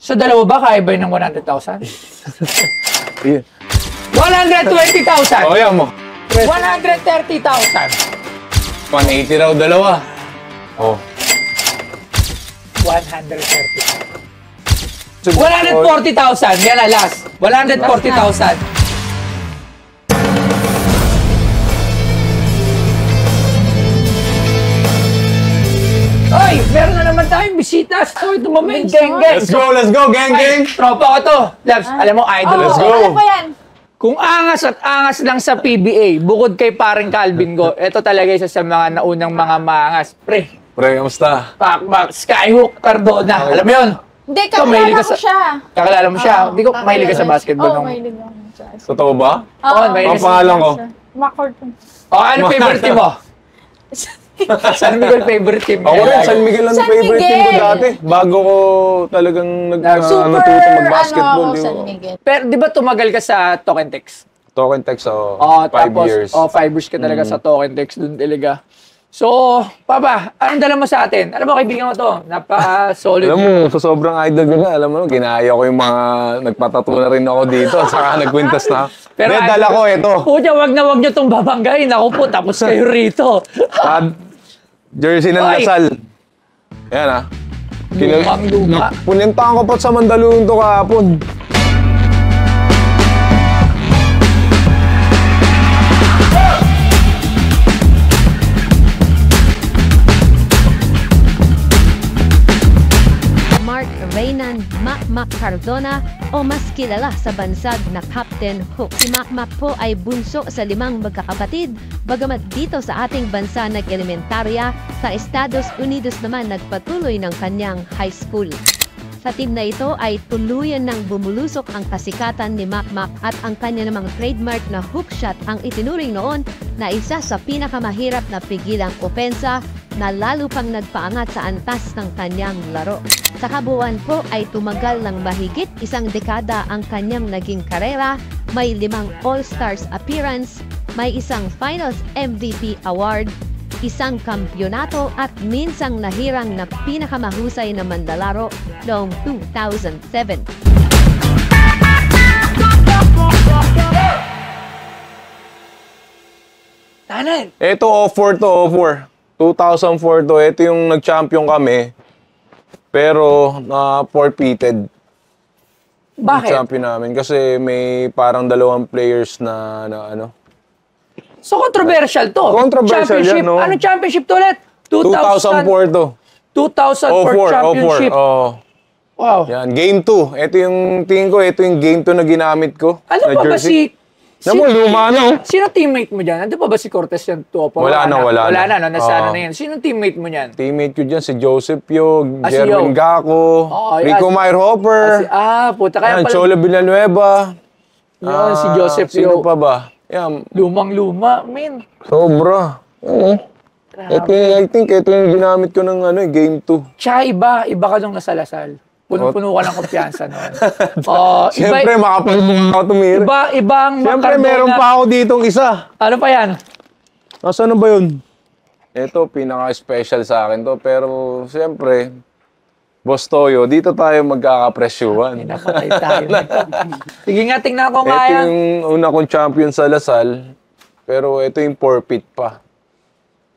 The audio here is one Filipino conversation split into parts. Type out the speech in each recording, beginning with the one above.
So, dalawa ba kaya ba yun ng 100,000? Yeah. 120,000! O, yan mo. 130,000! 180 raw dalawa. Oh. 130,000. 140,000! Yan na, last. 140,000. Oy, meron na naman tayong bisita. So, ito moment, gang. Let's go, gang. Tropa ko to. Labs, alam mo, idol. Let's go. Ano pa yan? Kung angas at angas lang sa PBA, bukod kay paring Calvin Go, ito talaga isa sa mga naunang mga maangas. Pre, kamusta? Pakpak, Skyhook, Cardona. Alam mo yun? Hindi, Ikaw, mahilig kakilala ka ko siya. Kakilala mo siya? Hindi ko mahilig ka sa basketball. Oo, nung- mahilig ako sa Totoo ba? Oo, mahilig Ang ka. pangalan ko? Maccord. Oh, ano favorite team mo? San Miguel favorite team. Ako rin, San Miguel ang San favorite team ko Miguel. dati. Bago ko talagang Super, natuto mag-basketball. ano, San Miguel. Pero di ba tumagal ka sa Token Tex? Token Tex, Oh, 5 tapos, years. 5 years ka talaga sa Token Tex dun talaga. So, Papa, anong dala mo sa atin? Alam mo, kaibigan ko to. Napaka-solid. Alam mo, sa sobrang idol ko na, alam mo, ginaya ko yung mga nagpatato na rin ako dito, saka nagkwintas na. Pero dala ko ito. Pucha, wag nyo itong babanggain. Ako po, tapos kayo rito. Jersey ng Oy! Lasal. Yan ah. Lumang-luma. Punintahan ko pa sa Mandaluyong to kahapon. Mark Reynan Mac Cardona o mas kilala sa bansag na Captain Hook. Si Mac po ay bunso sa 5 magkakapatid, bagamat dito sa ating bansa nag-elementarya, sa Estados Unidos naman nagpatuloy ng kanyang high school. Sa team na ito ay tuluyan ng bumulusok ang kasikatan ni Mac at ang kanya namang trademark na hook shot ang itinuring noon na isa sa pinakamahirap na pigilang opensa na lalo pang nagpaangat sa antas ng kanyang laro. Sa kabuuan po ay tumagal ng mahigit 1 dekada ang kanyang naging karera, may 5 All-Stars appearance, may 1 Finals MVP award, 1 kampyonato at minsang nahirang na pinakamahusay na mandalaro noong 2007. Tanan. Ito, 04. 2004 to. Ito yung nag-champion kami. Pero, forfeited. Bakit? Champion namin. Kasi may parang 2 players na ano. So, controversial to. Controversial Championship. yan, no? Ano championship to ulit? 2004 to. 2004 championship. Oh. Wow. Yan, game 2. Ito yung tingin ko, ito yung game 2 na ginamit ko. Ano na pa ba jersey. si... Namu, luma na oh. Sino teammate mo dyan? Ano pa ba si Cortez yan? Wala na. Wala na, no? Nasa ano Oo. na yan. Sino teammate mo yan? Teammate ko dyan, si Joseph Yog, Si Jerwin Yog. Gaco, Rico Meyerhopper, Puta kaya yan, pala. Cholo Villanueva. Yun, si Joseph Sino Yog. pa ba? Yan, Lumang-luma, men. sobra. Oo. Ito yung, I think ito yung ginamit ko ng game 2. Tsaka iba ka nung nasa Lasal. Puno-puno ka ng kumpiyansa noon. Siyempre, makapagmukha ako tumira. Ibang Siyempre, Cardona. meron pa ako ditong isa. Ano pa yan? Nasaan na ba yun? Ito, pinaka-special sa akin to. Pero, siyempre, Boss Toyo, dito tayo magkakapresyuhan. Napatay tayo. Sige nga, tingnan ko nga Ito yan. yung una kong champion sa Lasal. Pero ito yung forfeit pa.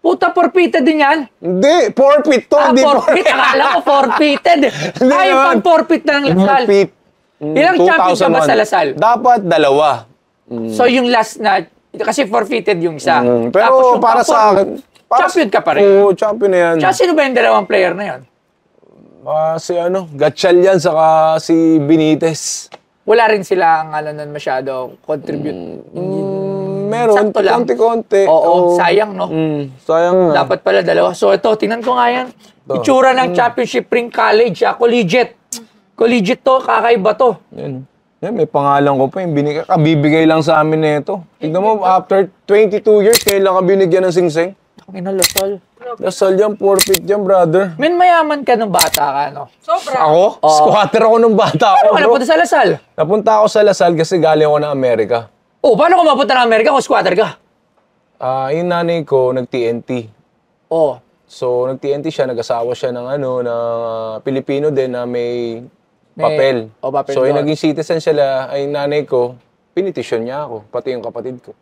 Puta, forfeited din yan? Hindi, forfeit to. Hindi Forfeit. Akala ko forfeited. Hindi Yung naman. pang-forfeit na ng Lasal. Forfeit. Ilang champion ka ba sa Lasal? Dapat 2. So yung last na, kasi forfeited yung isa. Tapos Pero yung para sa akin... champion ka pa rin. Oo, champion na yan. Tsaka sino ba yung 2 player na yun? Si Gatchal yan, saka si Benitez. Wala rin silang masyado contribute. Meron, Sakto lang. konti-konti. Oo, sayang, no? Sayang nga. Dapat pala 2. So ito, tingnan ko nga yan. Itsura ng championship ring college, collegiate. Collegiate to, kakaiba to. Yan. Yan, may pangalan ko pa. Kabibigay lang sa amin nito. Tignan mo, after 22 years, kailan ka binigyan ng singsing? Ang inalasal. Lasal yan, forfeit yan, brother. Men, mayaman ka nung bata ka, no? Sobra. Ako? Squatter ako nung bata Paano ako, ka bro. napunta sa Lasal? Napunta ako sa Lasal kasi galing ako ng Amerika. Oh, paano ka mapunta ng Amerika kung squatter ka? Yung nanay ko, nag-TNT. Oh. So, nag-TNT siya, nag-asawa siya ng ng Pilipino din na may papel. papel So, doon. naging citizen sila, ay nanay ko, pinitisyon niya ako, pati yung kapatid ko.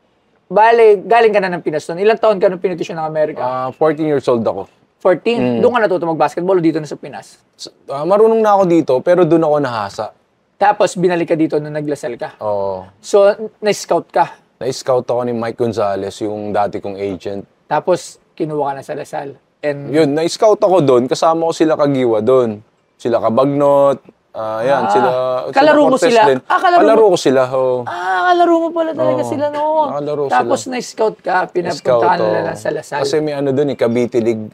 Bale, galing ka na ng Pinas noon. Ilang taon ka nung pinitisyon ng Amerika? 14 years old ako. 14? Doon ka natuto mag-basketball o dito na sa Pinas? Marunong na ako dito, pero doon ako nahasa. Tapos binalik ka dito nung naglasal ka? Oo. So, na-scout ka? Na-scout ako ni Mike Gonzalez, yung dati kong agent. Tapos, kinuha ka na sa Lasal. And, Yun, na-scout ako doon, kasama ko sila Kagiwa doon. Sila Kabagnot, sila kalaro mo Cortez sila? din. Kalaro Kalaro ko sila, oo. kalaro mo pala talaga sila noon. Nakalaro Tapos, sila. na-scout ka, Scout, pinapuntahan nila oo. lang sa Lasal. Kasi may ano doon, Cavite League,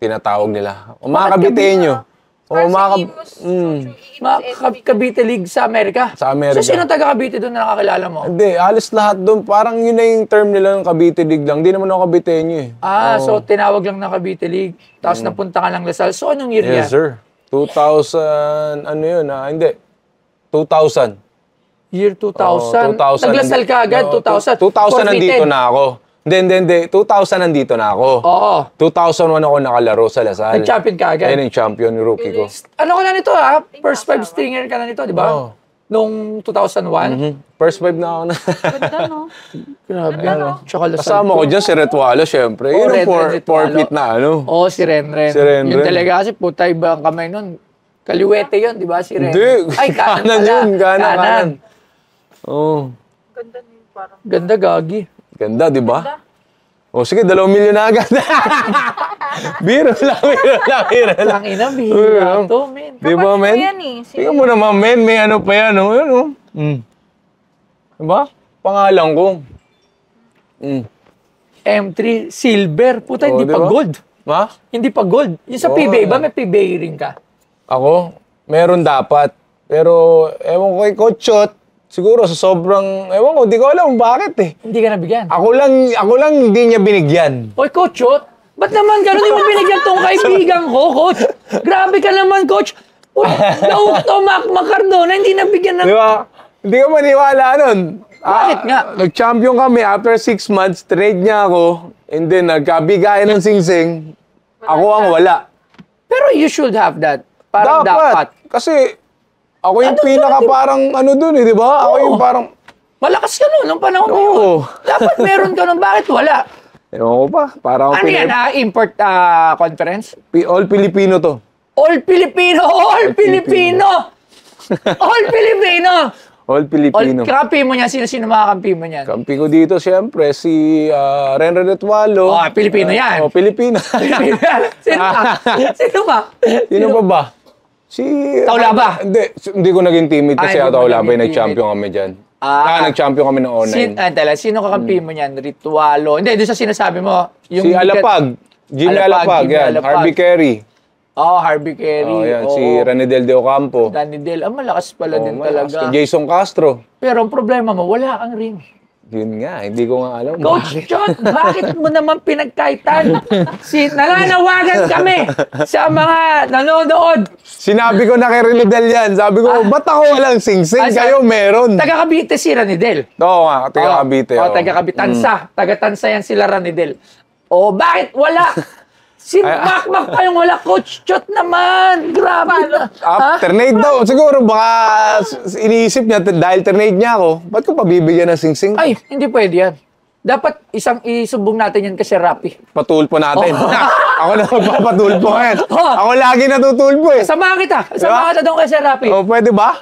tinatawag nila. O mga Caviteño. O mga Cavite League sa Amerika? Sa Amerika. So, sino taga Cavite doon na nakakilala mo? Hindi, halos lahat doon. Parang yun na yung term nila ng Cavite League lang. Hindi naman ako Caviteño eh. So tinawag lang na Cavite League. Tapos napunta ka lang Lasal. So, anong year yan? Yes, sir. 2000, ano yun? Hindi. 2000. Year 2000? 2000. Naglasal ka agad, 2000? 2000 nandito Forfeited. na ako. Hindi. 2000 nandito na ako. Oo. 2001 ako nakalaro sa Lasal. Nag-champion ka agad? Ayun yung champion, yung rookie ko. Ano ka na nito First 5 stringer ka na nito, di ba? Oo. Nung 2001? First five na ako na. Ganda, no? Grabe. Tsaka Lasal. Kasama ko dyan si Retualo, syempre. Yun Ren yung Retualo. forfeit na ano. Oo, si Renren. Si Renren. Yung talaga kasi puta iba ang kamay nun. Kaliwete yun, di ba? Si Renren. Hindi. Ay, kanan Kanan pala. yun, kanan. Oo. Ganda niyo parang. Ganda, gagi. Ganda, di ba? O sige, 2 milyon na agad. biro lang. Lang ina, bihira to, men. Di ba, men? Yan eh. Tingnan mo naman, men. May ano pa yan, oh. Yun, oh. Diba? Pangalan ko. M3 silver. Puta, hindi di pa ba? gold. Ha? Hindi pa gold. Yung sa Oo, PBA ba, may PBA rin ka? Ako? Meron dapat. Pero, ewan ko kay Coach Chot, siguro sa sobrang, ewan ko, di ko alam bakit eh. Hindi ka nabigyan. Ako lang hindi niya binigyan. Oy, Coach, ba't naman gano'n? Hindi mo binigyan tong kaibigan ko, Coach? Grabe ka naman, Coach. Uy, to Macardona, hindi nabigyan ng... Di ba? Hindi ka maniwala nun. Bakit nga? Nag-champion kami after 6 months, trade niya ako, and then nagkabigayan ng sing-sing. Ako ang wala. Pero you should have that. Parang dapat. Kasi ako yung pinaka parang ano dun eh, di ba? Ako yung parang, Malakas ka noon, nung panahon na yun. oo. Dapat meron ka nun. Bakit wala? Ewan ko pa, parang Ano yan, import conference? all Filipino to. All Filipino! All Filipino! All Filipino! All Filipino. Kampi mo niyan. Sino-sino mga kampi mo niyan? Kampi ko dito, siyempre, si Renren Retualo. Pilipino yan. Pilipino. Filipino yan. Sino ba? Sino ba? Sino pa ba? Si... Taulaba? Hindi ko naging teammate kasi Hindi mo Taulaba, naging nag-champion kami dyan. Nag-champion kami ng Sino kakampi mo niyan? Ritualo. Hindi, doon sa sinasabi mo. Si Alapag. Jimmy Alapag, Jimmy yan. Alapag. Harvey Carey. Harvey Carey. Yan. Si Ranidel de Ocampo. Danny Del. Malakas pala din Malakas. talaga. Jason Castro. Pero ang problema mo, wala kang ring. Yun nga, hindi ko nga alam. Coach John, bakit mo naman pinagkaitan? Nalanawagan kami sa mga nanonood. Sinabi ko na kay Ranidel yan. Sabi ko, ba't ako walang sing-sing? Kayo meron. Taga Cavite si Ranidel. Oo nga, taga Cavite. Taga Cavite. Tansa. Taga Tansa yan sila Ranidel. Bakit wala? Si Makmak pa yung wala. Coach Chot naman. Grabe na. Ternate daw. Siguro baka iniisip niya dahil ternate niya ako, ba't ko pabibigyan ng sing-sing? Ay, hindi pwede yan. Dapat isubong natin yan kasi Rappi. Patulpo natin. Ako na magpapatulpo ngayon. Oh. Ako lagi natutulpo eh. Samahan kita. Samahan kita doon kay Sir Rappi. Pwede ba?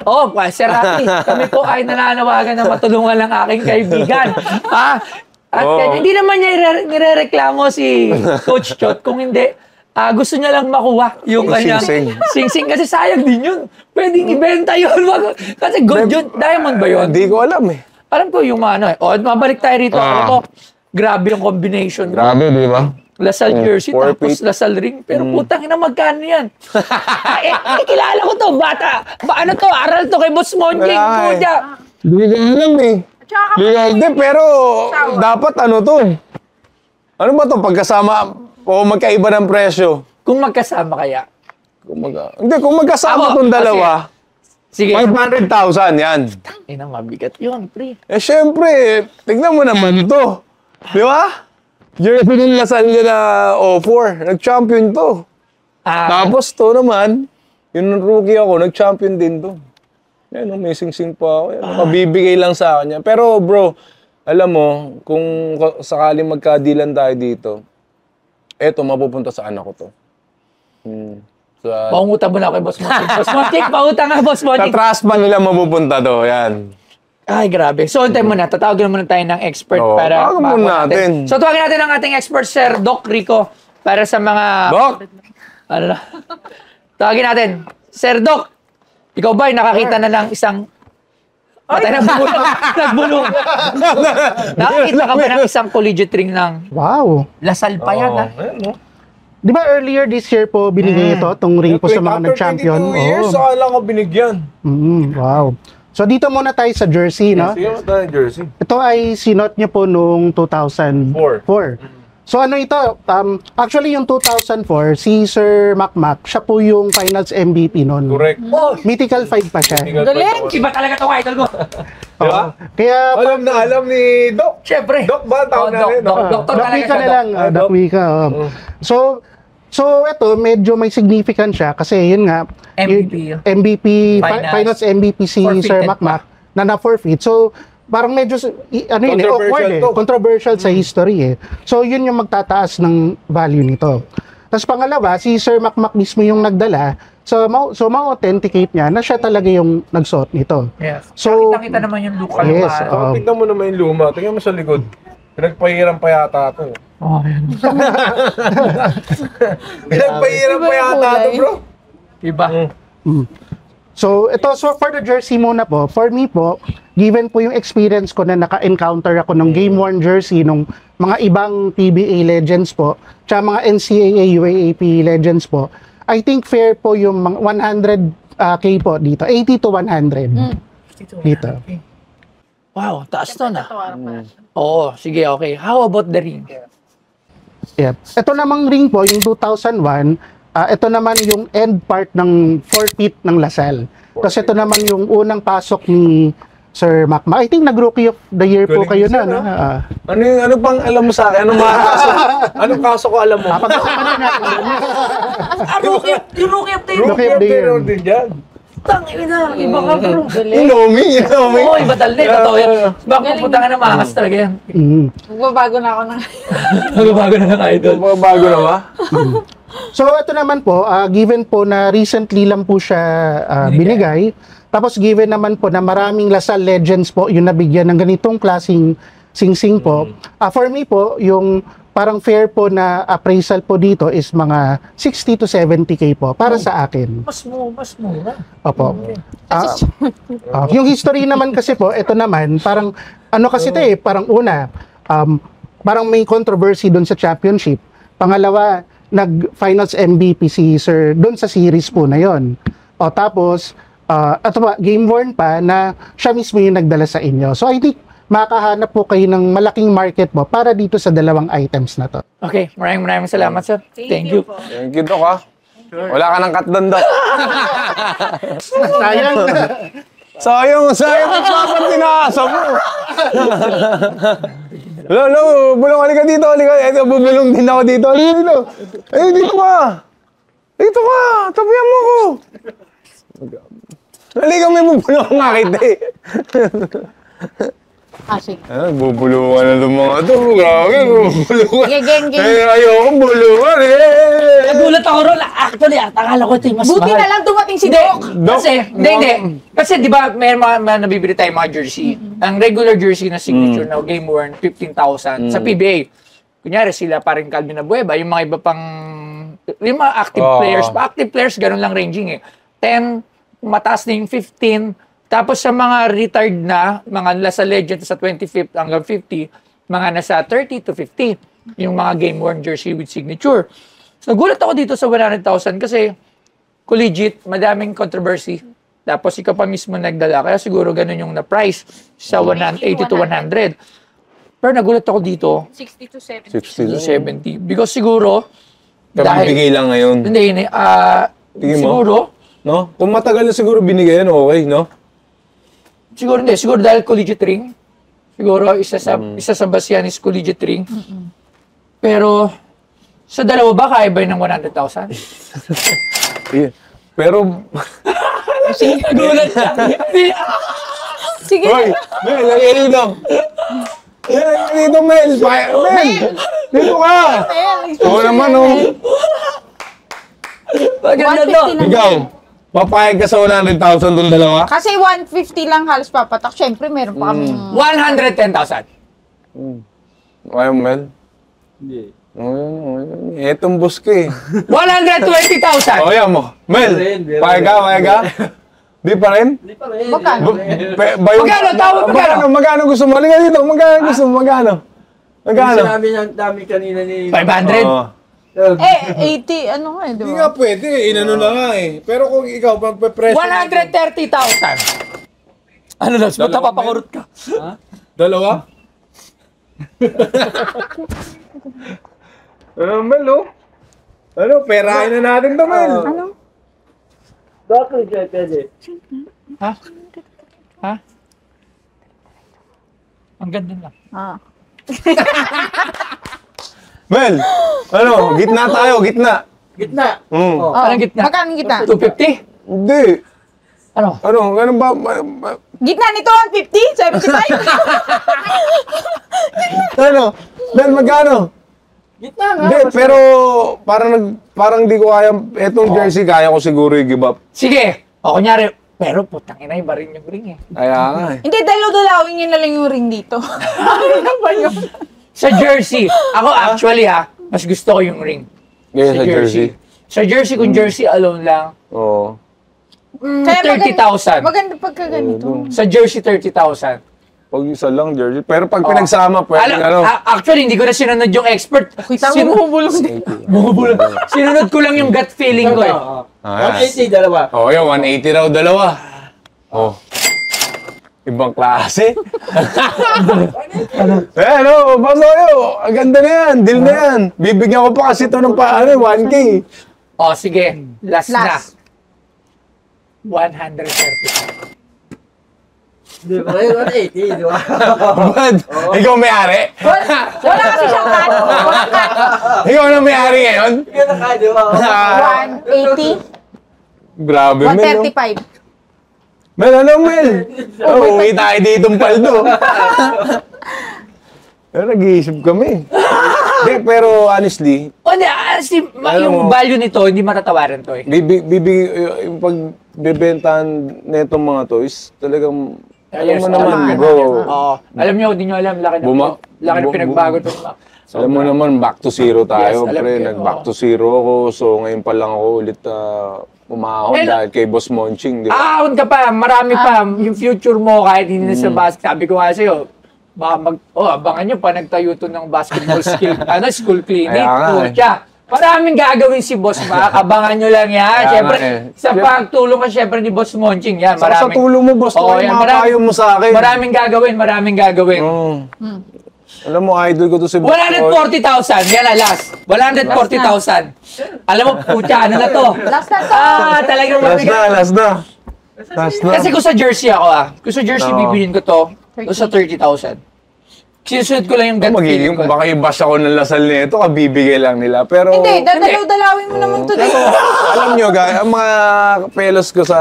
Sir Rappi. Kami po ay nananawagan na matulungan ng aking kaibigan. At hindi naman niya nirereklamo si Coach Chot kung hindi. Gusto niya lang makuha yung kanyang sing-sing. Kasi sayang din yun. Pwedeng ibenta yun. Kasi gold yun. Diamond ba yun? Hindi ko alam eh. Alam ko yung ano eh. Mabalik tayo rito. Ano to? Grabe yung combination. Grabe, di ba? Lasal jersey, tapos Lasal ring. Pero putang ina, magkano yan? Kilala ko to, bata. Ano to? Aral to kay Boss Monjing. Puja. Hindi ko alam eh. Hindi, pero dapat ano to? Ano ba to? Pagkasama o magkaiba ng presyo? Kung magkasama kaya. Kung magkasama tong dalawa, Sige. 500,000 yan. Ina, mabigat yun, pre. Siyempre, tignan mo naman to. Di ba? Jersey ng Lasal niya na 04. Nag-champion to. Tapos to naman, Yung rookie ako, nag-champion din to. Ayun, may sing-sing pa ako. Pabibigay lang sa akin yan. Pero bro, alam mo, kung sakaling magkadilan tayo dito, eto, mapupunta sa anak ko to. Paungutang mo na kay Boss Monchik. Boss Monchik, pautang nga, Boss Sa Monchik. trust fund nila mapupunta to, yan. Ay, grabe. So, untay muna. Tatawagin muna tayo ng expert Oo, para tawagan muna makakuha natin. So, tawagin natin ang ating expert, Sir Doc Rico, para sa mga... Doc! Ano na? Tawagin natin. Sir Doc, ikaw ba ay nakakita na ng isang... Patay, nagbulong. Nagbulong. Nakakita ka ba ng isang collegiate ring ng Wow. Lasal pa yan, ha? Ayun, no? Di ba earlier this year po binigay ito, itong ring po sa mga nag-champion? After 22 years, saka lang ako binigyan. Wow. So dito muna tayo sa jersey, no? Sige, mas tayo jersey. Ito ay sinot niyo po noong 2004. So ano ito? Actually yung 2004, si Sir Macmac, siya po yung finals MVP noon. Correct. Oh, Mythical 5 pa siya. Galing! iba talaga ito, idol ko. Diba? Kaya Alam na alam ni Doc. Siyempre. Doc ba? Tawag namin, no? Doktor Doc talaga Wika siya, na Doc. lang. Doc Wika. So ito, medyo may significant siya kasi yun nga, MVP. MVP, Finals. finals MVP si Sir Forfeited Macmac na na-forfeit. So, parang medyo, ano yun, awkward eh. Controversial sa history eh. So, yun yung magtataas ng value nito. Tapos pangalawa, si Sir Macmac mismo yung nagdala. So, ma-authenticate niya na siya talaga yung nagsuot nito. Yes. So, Kita naman yung look. yes, Tignan mo naman yung luma. Tingnan mo sa likod. Pinagpahiram pa yata ito. Oh, yan. Pinagpahiram pa yata ito, bro. Iba. So, for the jersey muna po, for me po, given po yung experience ko na naka-encounter ako ng game-worn jersey ng mga ibang PBA legends po, tsaka mga NCAA, UAAP legends po, I think fair po yung mga 100K po dito, 80 to 100 dito. Wow, taas to na. Oo, sige, okay. How about the ring? Yeah. Ito namang ring po, yung 2001, ito naman yung end part ng forfeit ng Lasal. Kasi ito naman yung unang pasok ni Sir Macmac. I think nag-rookie of the year po Galing kayo siya, na. no? Ano pang alam mo sa akin? Anong mga kaso? Anong kaso ko alam mo? Pag-usapan na natin. Yung rookie of the year. Rookie of the year. din yan. Tangin na, iba ka bro. Inoming. Oo, iba talaga. Totoo yan. Baka pupunta ka na makas talaga yan. Magbabago na ako ng... Nagbabago na ng idol. Mga bago na ba? So ito naman po, given po na recently lang po siya binigay, tapos given naman po na maraming Lasal legends po yung nabigyan ng ganitong klaseng sing-sing po, for me po, yung parang fair po na appraisal po dito is mga 60 to 70K po para sa akin. Mas mura. Opo. Yung history naman kasi po, ito naman, parang, ano kasi ito eh, parang una, parang may controversy doon sa championship. Pangalawa, nag-finals MVP si Sir doon sa series po na yon. Tapos, ito pa, game worn pa na siya mismo yung nagdala sa inyo. So I think, makahanap po kayo ng malaking market po para dito sa dalawang items na to. Okay, maraming salamat, sir. Thank you. po. Thank you, Doc, ha? Wala ka ng cut doon, Doc. Sayang. Sayang ang sapat tinasa mo. Hello, bulong, halika dito, halika. Ito, bubulong din ako dito. Halika dito. Ay, dito ka. Dito ka. Tabihan mo ko. Halika, may bubulong nga kita eh. Sige. Bubulungan na itong mga ito. Grabe, bubulungan. Sige, gang. Ayoko bulungan eh. Nagulat ako ron. Actually, akala ko ito yung mas Buti mahal. na lang dumating si Hindi, Doc. kasi, hindi. Kasi di ba, may mga nabibili tayong mga jersey. Ang regular jersey na signature na game worn, 15,000 sa PBA. Kunyari sila paring Calvin Abueva, yung mga iba pang, yung mga active players. Active players, ganun lang ranging eh. 10, mataas na yung 15. Tapos sa mga retired na, mga nasa legend sa 25th hanggang 50, mga nasa 30 to 50, yung mga game worn jersey with signature. So, nagulat ako dito sa 100,000 kasi collegiate, madaming controversy. Tapos ikaw pa mismo nagdala. Kaya siguro ganun yung na-price sa 80 to 100. Pero nagulat ako dito, 60 to 70. 60 to 70. Because siguro, Kaya bigay lang ngayon. hindi, Tingin mo? siguro, No? Kung matagal na siguro binigay yan, okay, no? siguro hindi. Siguro dahil collegiate ring. Siguro isa sa Basian is collegiate ring. Pero sa dalawa ba kaya ba yun ng 100,000? Yeah. Pero, Gulat siya. Sige. hoy, Mel, lagyan dito. Lagyan dito, Mel. Mel, dito ka. Oo naman, oh. Maganda to. 150 lang. Ikaw, papayag ka sa 100,000 doon dalawa? Kasi 150 lang halos papatak. Siyempre, meron pa kami. 110,000. Ayaw, Mel. Hindi. Etong boss ko eh. 120,000. O, yan mo. Mel, payag ka? Di pa rin? Hindi pa rin. Magkano? Magkano? Tawag magkano? Magkano gusto mo? Halika dito, magkano gusto mo? Magkano? Sinabi niya ang dami kanina ni... 500? Oo. 80, ano nga eh, di Hindi ba? nga pwede, inano na nga eh. Pero kung ikaw, pagpe-pressure... 130,000. Ano daw? Ba't napapakurot ka? Dalawa? Mel, oh. Ano, perahin na natin to, Mel. Ano? Bakit pwede? Ha? Ang ganda lang. Ah. Mel, ano, gitna tayo, gitna. Gitna. Oh. Anong gitna? Magkano gitna? 250? Hindi. Ano? Ano ba? Gitna nito, 150? 75? Ano? Mel, magkano? Gitna nga. Hindi, pero parang di ko kaya, etong jersey kaya ko siguro i-give up. Sige. O, kunyari, pero putang ina, iba rin yung ring eh. Kaya nga eh. Hindi, dalaw-dalawin nyo na lang yung ring dito. Ano ba yun? Sa jersey, ako actually mas gusto ko yung ring. Ganyan sa jersey. Sa jersey, kung jersey alone lang, Oo. Kaya 30,000. Maganda pagka ganito. Sa jersey, 30,000. Pag isa lang jersey. Pero pag pinagsama, pwede ano. Actually, hindi ko na sinunod yung expert. Kita mo, bumubulong din. Bumubulong. Sinunod ko lang yung gut feeling ko eh. Ah, 180, dalawa. Oo, yun, 180 raw dalawa. Oh. Ibang klase. Ano, basta kayo. Ang ganda na yan. Deal na yan. Bibigyan ko pa kasi ito ng 1K. O, sige. Last na. Last. 130. Di ba kayo 180, di ba? Bad. Ikaw may-ari? Wala kasi siyang cut. Wala cut. Ikaw na may-ari ngayon? Ikaw na kayo, di ba? 180, Grabe, Mel. no? 135. Mel, ano, Mel? Oh, uwi tayo dito ng paldo. Pero nag-iisip kami. Hindi, pero honestly, O, hindi. Yung value nito, hindi matatawaran to eh. yung pagbebentahan nitong mga toys, talagang, alam mo Yes, naman, tama. bro. Oo. Alam nyo, hindi nyo alam. Laki na pinagbago to. Alam mo naman, back to zero tayo, Yes, alam pre. ko. Nag-back to zero ako. So, ngayon pa lang ako ulit umahon And- dahil kay Boss Monching, di ba? Ahon ka pa, marami pa. Yung future mo, kahit hindi na sa basket, sabi ko nga sa'yo, baka abangan nyo pa, nagtayo to ng basketball school clinic, Kaya nga, coach. Maraming gagawin si Boss Mac, abangan nyo lang yan. Kaya Siyempre, nga sa pagtulong ka siyempre ni Boss Monching, yan. Sa tulong mo, Boss, Oo, yung yan, mga payo mo sa akin. Maraming gagawin. Alam mo, idol ko to si Boss. 140,000, yan na last. 140,000. Alam mo, pucha, ano na to? Last na to. Talagang mabigat. Last na. Kasi kung sa jersey ako kung sa jersey Oo. bibilin ko to, doon sa 30,000. Sinusunod ko lang yung gut feeling Magiging, ko. baka i-bash ako ng lasal nito, kabibigay lang nila. Pero, Hindi, dadalaw-dalawin mo naman to dito. alam nyo, guys, ang mga pelos ko sa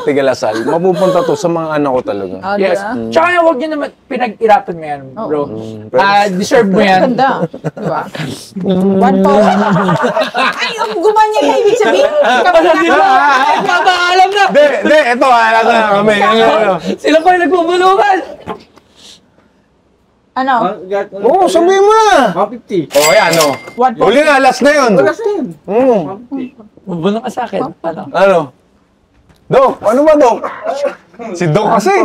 tigalasal, mapupunta to sa mga anak ko talaga. Yes. Tsaka huwag nyo naman pinag-irapan mo yan, bro. Deserve mo yan. Ganda. Diba? 1 Ay, gumanyan na ibig sabihin. Alam na! Hindi, ito, nasa na kami. Sila pa yung nagbubulungan. Ano? Oo, sabihin mo na. 150. Oo, yan, no. 140. Huli na, last na yun. Wala sa yun. Bubulong ka sa akin. Ano? Ano? Dok, ano ba, Dok? Si Dok kasi.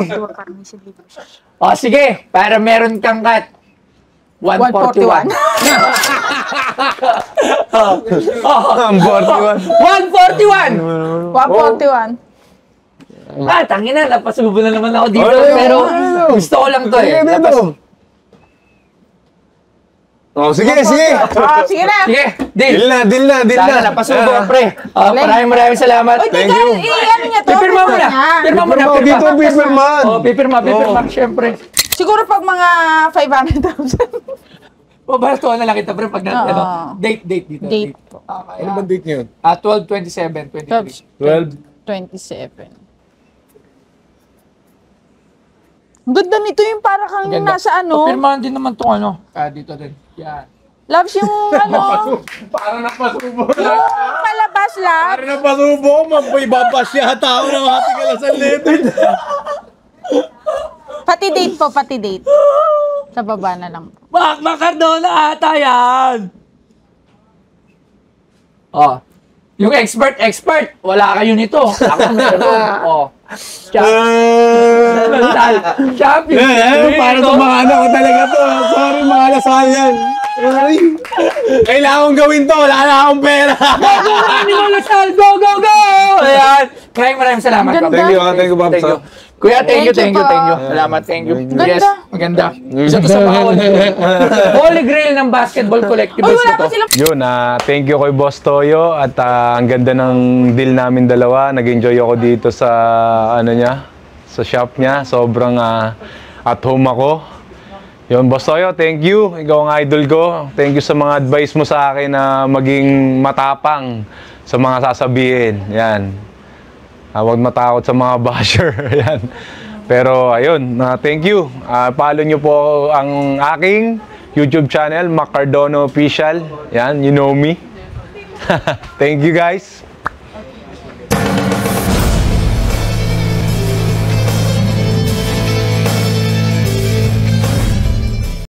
O sige, para meron kang cut. 141. 141. 141! Tangin na, napasubo na naman ako dito. Ano? Pero gusto ko lang to eh. Sige, dito. Oh, sige. Sige na. Sige, Deal deal. na. Sana napasubo, pre. Maraming salamat. Uy, Thank teka, you. ano niya to? Pipirma mo na. Pirma mo na. Dito, Pipirman. Pipirma, syempre. Siguro pag mga 500,000. Pabaratuhan na lang kita, pre, pag Oo. ano, date dito. Date po. Ano ba date niyo? 12/27, 23. 12? 27. Ang ganda nito yung para kang Ganda. nasa ano. Pirmahan din naman tong ano. Dito din. Yan. Loves yung ano. Parang napasubo na. Yung palabas lang. Parang napasubo. Magbabas yata ako ng hati ka lang sa letin. Pati date po, pati date. Sa baba na lang. Mac Cardona ata yan! Oh. Yung expert, wala kayo nito. Ako meron. Oh. Champion. Parang tumahana ko talaga to. Sorry mga lasal yan. Kailangan kong gawin to. Wala na akong pera. Go, go, go! Ayan. Maraming salamat. Ganda. Papa. Thank you, Pops. Thank you. Kuya, thank you. Thank you po. Salamat, thank you. Ganda. Yes, maganda. Isa to sa mga Holy Grail ng basketball collectibles Ay, wala na pa to. sila. Yun, thank you kay Boss Toyo at ang ganda ng deal namin dalawa. Nag-enjoy ako dito sa sa shop niya. Sobrang at home ako. Yun, Boss Toyo, thank you. Ikaw ang idol ko. Thank you sa mga advice mo sa akin na maging matapang sa mga sasabihin. Yan. Huwag matakot sa mga basher. Yan. Pero ayun, thank you. Follow nyo po ang aking YouTube channel, Mac Cardona Official. Yan, you know me. Thank you guys.